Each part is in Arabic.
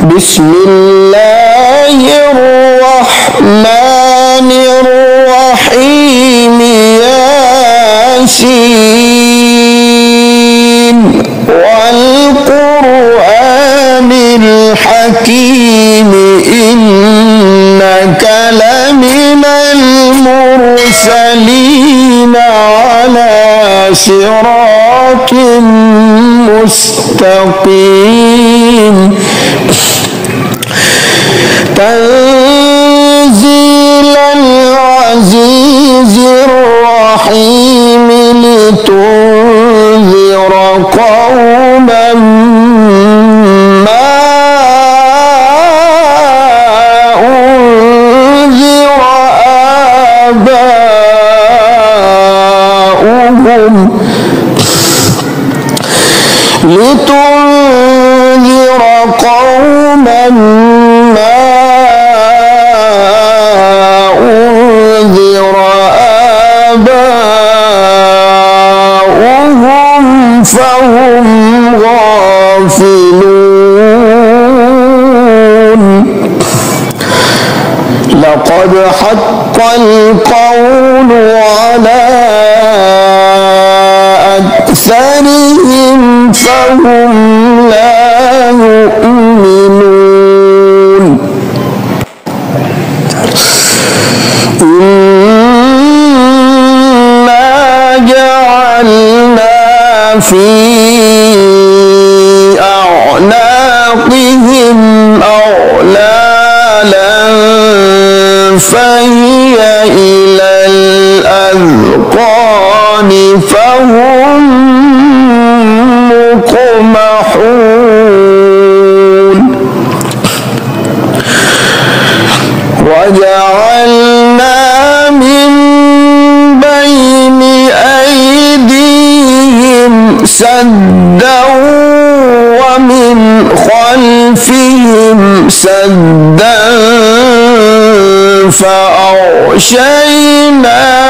بسم الله الرحمن الرحيم ياسين والقرآن الحكيم إنك لمن المرسلين على صراط مستقيم تنزيل العزيز الرحيم لتنذر قوما ما أنذر آباؤهم لتنذر قوما ما أنذر آباؤهم فهم غافلون لقد حق القول على أكثرهم فهم لا يؤمنون إنا جعلنا في أعناقهم أغلالا فهي إلى الأذقان فهم مقمحون وجعلنا من بين أيديهم سدا ومن خلفهم سدا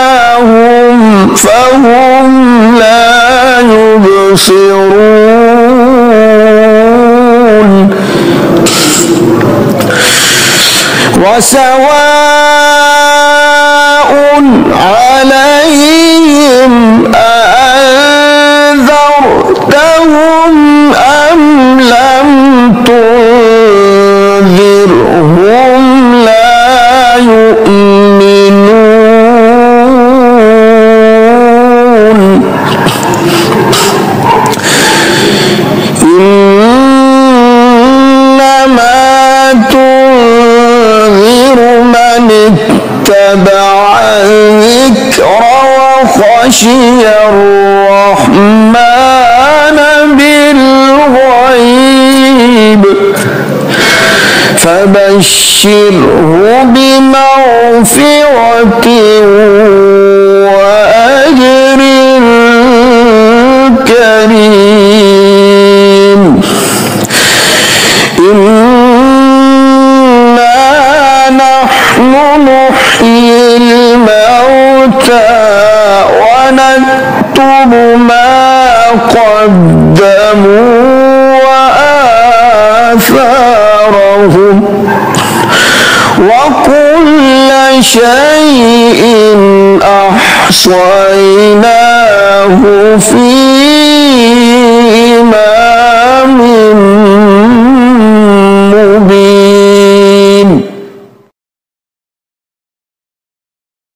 فأغشيناهم فهم لا يبصرون وسواء عليهم أأنذرتهم أم لم تنذرهم لا يؤمنون إنما تنذر من اتبع الذكر وخشي الرحمن بالغيب فبشره بمغفرة وأجر كريم إنا نحن نحيي الموتى ونكتب ما قدموا وآثارهم وكل شيء أحصيناه في